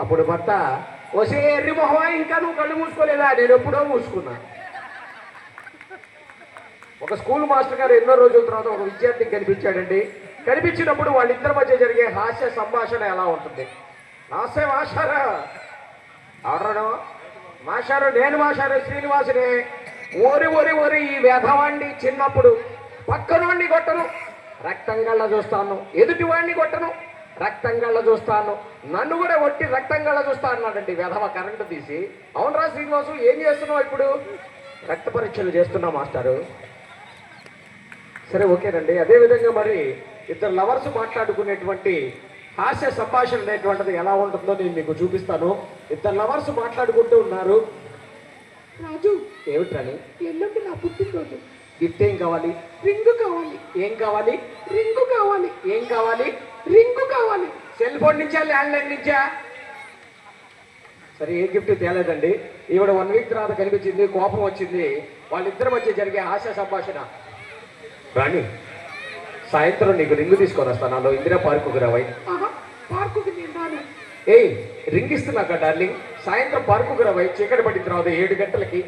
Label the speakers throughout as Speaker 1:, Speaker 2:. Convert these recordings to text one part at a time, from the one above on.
Speaker 1: అప్పుడు భర్త వసే ఎర్రి మొహమా ఇంకా నువ్వు కళ్ళు మూసుకోలేదా? నేను ఎప్పుడో మూసుకున్నా. ఒక స్కూల్ మాస్టర్ గారు ఎన్నో రోజుల తర్వాత ఒక విద్యార్థికి కనిపించాడండి. కనిపించినప్పుడు వాళ్ళిద్దరి మధ్య జరిగే హాస్య సంభాషణ ఎలా ఉంటుంది? నమస్తే మాస్టారు. ఎవరను? మాస్టారు నేను మాస్టారు శ్రీనివాసుని. ఓరి ఓరి ఓరి ఈ వ్యధవాణ్ణి చిన్నప్పుడు పక్కనోడిని కొట్టను, రక్తం గళ్ళ చూస్తాను. ఎదుటివాడిని కొట్టను, రక్తం గళ్ళ చూస్తాను. నన్ను కూడా కొట్టి రక్తం గళ్ళ చూస్తా అన్నాడండి వ్యధవ కరెంటు తీసి. అవునరా శ్రీనివాసు, ఏం చేస్తున్నావు ఇప్పుడు? రక్త పరీక్షలు చేస్తున్నా మాస్టారు. సరే ఓకేనండి. అదేవిధంగా మరి ఇద్దరు లవర్స్ మాట్లాడుకునేటువంటి హాస్య సంభాషణ అనేటువంటిది ఎలా ఉంటుందో నేను మీకు చూపిస్తాను. ఇద్దరు లవర్స్ మాట్లాడుకుంటూ ఉన్నారు.
Speaker 2: రాజు,
Speaker 1: ఏమిటని?
Speaker 2: ఎల్లుండి నా పుట్టినరోజు.
Speaker 1: గిఫ్ట్ ఏం కావాలి?
Speaker 2: రింగు కావాలి.
Speaker 1: ఏం కావాలి?
Speaker 2: రింగు కావాలి.
Speaker 1: ఏం కావాలి?
Speaker 2: రింగు కావాలి.
Speaker 1: సెల్ ఫోన్ నుంచా ల్యాండ్లైన్ నుంచా? సరే ఏ గిఫ్ట్ తేలేదండి. ఈవిడ 1 వీక్ తర్వాత కనిపించింది, కోపం వచ్చింది. వాళ్ళిద్దరి మధ్య జరిగే హాస్య సంభాషణ. రాణి, సాయంత్రం నీకు రింగు తీసుకొని వస్తాను. నాలో ఇందిరా పార్కుకు రావాయి.
Speaker 2: పార్కుకి నేను రాను.
Speaker 1: ఏయ్, రింగ్ ఇస్తున్నాక డార్లింగ్. సాయంత్రం పార్కుకు రావాయి. చీకటి పడిన తర్వాత 7 గంటలకి.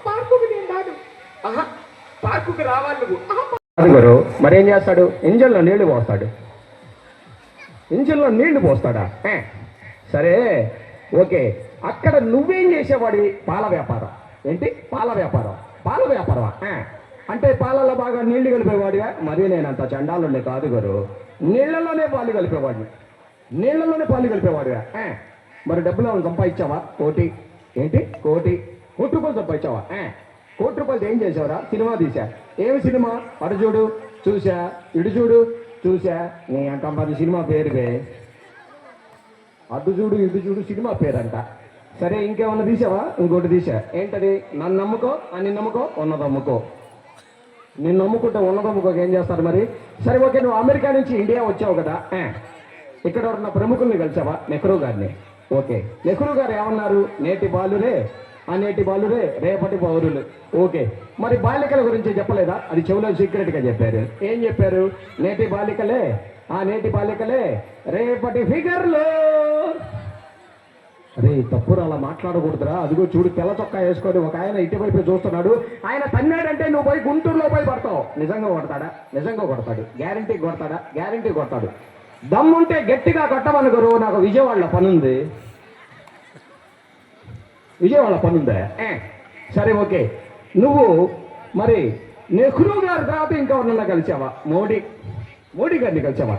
Speaker 2: పార్కుకి నేను రాను.
Speaker 1: పార్కుకి రావాలి నువ్వు. అదిగోరు మరేం చేస్తాడు? ఇంజన్లో నీళ్లు పోస్తాడు. ఇంజన్లో నీళ్లు పోస్తాడా? సరే ఓకే. అక్కడ నువ్వేం చేసేవాడివి? పాల వ్యాపారం. ఏంటి? పాల వ్యాపారం. పాల వ్యాపారమా? అంటే పాలలో బాగా నీళ్లు కలిపేవాడిగా? మరి నేను అంత చండాలుండే కాదు గారు. నీళ్లలోనే పాలు కలిపేవాడిని. నీళ్లలోనే పాలు కలిపేవాడిగా. మరి డబ్బులు ఏమైనా సంపాదించావా? కోటి. ఏంటి? కోటి రూపాయలు సంపాదించావా? కోటి రూపాయలు ఏం చేసావురా? సినిమా తీసా. ఏమి సినిమా? అటు చూడు చూసా, ఇటు చూడు చూసా. నీ అంత మరి సినిమా పేరువే. అటు చూడు ఇటు చూడు సినిమా పేరంట. సరే ఇంకేమన్నా తీసావా? ఇంకోటి తీసా. ఏంటది? నన్ను నమ్ముకో, నిన్ను నమ్ముకో, ఉన్నది అమ్ముకో. నిన్ను నమ్ముకుంటే ఉన్నది అమ్ముకోక ఏం చేస్తారు మరి? సరే ఓకే, నువ్వు అమెరికా నుంచి ఇండియా వచ్చావు కదా. ఇక్కడ ఉన్న ప్రముఖుల్ని కలిసావా? నెహ్రూ గారిని. ఓకే, నెహ్రూ గారు ఏమన్నారు? నేటి బాలురే నేటి బాలురే రేపటి పౌరులు. ఓకే, మరి బాలికల గురించి చెప్పలేదా? అది చెవులో సీక్రెట్గా చెప్పారు. ఏం చెప్పారు? నేటి బాలికలే నేటి బాలికలే రేపటి ఫిగర్లు. అరే తప్పురు, అలా మాట్లాడకూడదురా. అదిగో చూడు, తెల్ల చొక్కా వేసుకొని ఒక ఆయన ఇటువైపు చూస్తున్నాడు. ఆయన తన్నాడంటే నువ్వు పోయి గుంటూరులో పోయి పడతావు. నిజంగా కొడతాడా? నిజంగా కొడతాడు. గ్యారంటీ కొడతాడా? గ్యారంటీ కొడతాడు. దమ్ముంటే గట్టిగా కొట్టమనుకోరు. నాకు విజయవాడలో పనుంది. విజయవాడ పనుందా? సరే ఓకే. నువ్వు మరి నెహ్రూ గారి తర్వాత ఇంకా ఉన్న కలిసావా? మోడీ గారిని కలిసావా?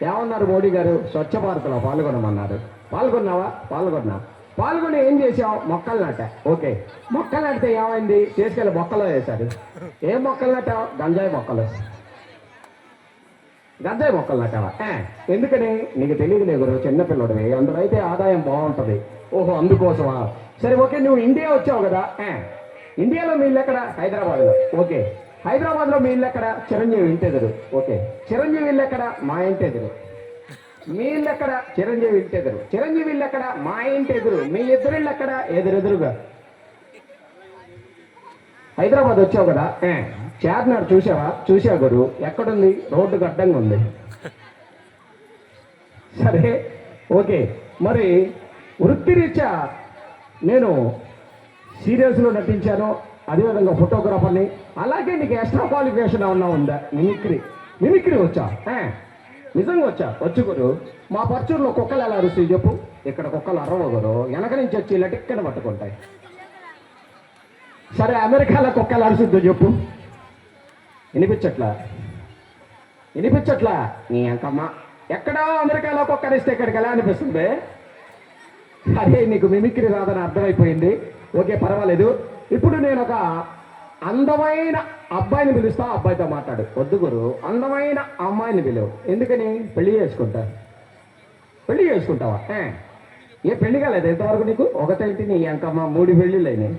Speaker 1: ఏమన్నారు మోడీ గారు? స్వచ్ఛ భారత్లో పాల్గొనమన్నారు. పాల్గొన్నావా? పాల్గొని ఏం చేసావు? మొక్కలు నాటా. ఓకే, మొక్కలు నాటితే ఏమైంది? చేసుకెళ్ళి మొక్కలో వేశారు. ఏం మొక్కలు నాటావు? గంజాయి మొక్కలు. గంజాయి మొక్కలు నాటావా? ఎందుకని? నీకు తెలియదులే గురు, చిన్నపిల్లడివి. అందులో అయితే ఆదాయం బాగుంటుంది. ఓహో, అందుకోసమా? సరే ఓకే, నువ్వు ఇండియా వచ్చావు కదా. ఇండియాలో మీ ఇల్లు ఎక్కడ? హైదరాబాద్లో. ఓకే, హైదరాబాద్లో మీ ఇల్లు ఎక్కడ? చిరంజీవి ఇంటి ఎదురు. ఓకే, చిరంజీవి ఇల్లు ఎక్కడ? మా ఇంటి ఎదురు. మీ ఇల్లు ఎక్కడ? చిరంజీవి ఇంటి ఎదురు. చిరంజీవి ఇల్లు ఎక్కడ? మా ఇంటి ఎదురు. మీ ఇద్దరు ఇల్లు ఎక్కడ? ఎదురుగా. హైదరాబాద్ వచ్చావు కదా. చార్మినార్ చూసావా? చూసా గురు. ఎక్కడుంది? రోడ్డుకు అడ్డంగా ఉంది. సరే ఓకే, మరి వృత్తిరీత్యా నేను సీరియల్స్లో నటించాను, అదేవిధంగా ఫోటోగ్రాఫర్ని. అలాగే నీకు ఎక్స్ట్రా క్వాలిఫికేషన్ ఏమన్నా ఉందా? మిమిక్రీ వచ్చా? నిజంగా వచ్చా? వచ్చు గురు. మా పర్చూరులో కుక్కలు ఎలా అరుస్తాయి చెప్పు? ఇక్కడ కుక్కలు అరవవు గురు, వెనక నుంచి వచ్చి ఇలా టిక్కన పట్టుకుంటాయి. సరే అమెరికాలో కుక్కలు అరుస్తుందో చెప్పు? వినిపించట్లా? నీ అంకమ్మ. ఎక్కడో అమెరికాలో కుక్కరిస్తే ఇక్కడికి ఎలా అనిపిస్తుంది? అదే నీకు మిమిక్రీ రాదని అర్థమైపోయింది. ఓకే పర్వాలేదు. ఇప్పుడు నేను ఒక అందమైన అబ్బాయిని పిలుస్తా, అబ్బాయితో మాట్లాడు. వద్దు గురు, అందమైన అమ్మాయిని పిలువు. ఎందుకని? పెళ్లి చేసుకుంటావా? ఏ పెళ్లి కాలేదు ఎంతవరకు నీకు? ఒకటేంటి నీ అంకమ్మ 3 పెళ్లిళ్ళు అయినాయి.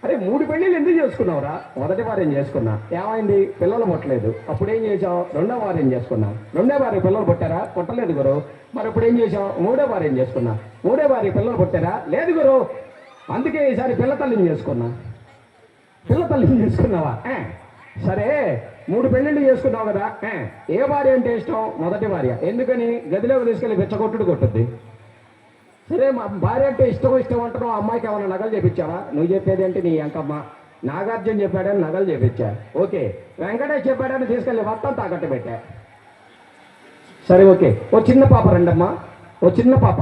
Speaker 1: అరే 3 పెళ్లిళ్ళు ఎందుకు చేసుకున్నావురా? మొదటి వారు ఏం చేసుకున్నా, ఏమైంది? పిల్లలు పుట్టలేదు. అప్పుడు ఏం చేసావు? 2వ వారు ఏం చేసుకున్నా? 2వ వారికి పిల్లలు పుట్టారా? పుట్టలేదు గురు. మరి ఇప్పుడు ఏం చేసావు? 3వ వారు ఏం చేసుకున్నా? 3వ వారికి పిల్లలు పుట్టారా? లేదు గురు. అందుకే ఈసారి పిల్ల తల్లిని చేసుకున్నావా? సరే 3 పెళ్లిళ్ళు చేసుకున్నావు కదా. ఏ భార్య అంటే ఇష్టం? మొదటి భార్య. ఎందుకని? గదిలోకి తీసుకెళ్ళి కొట్టుద్ది. సరే మా భార్య అంటే ఇష్టం అంటున్నావు, అమ్మాయికి ఏమైనా నగలు చేపించావా? నువ్వు చెప్పేది ఏంటి నీ అంకమ్మ? నాగార్జున చెప్పాడని నగలు చేపించా, ఓకే. వెంకటేష్ చెప్పాడని తీసుకెళ్ళి మొత్తం తాకట్టు పెట్టా. సరే ఓకే, ఓ చిన్న పాప రండమ్మా, ఓ చిన్న పాప.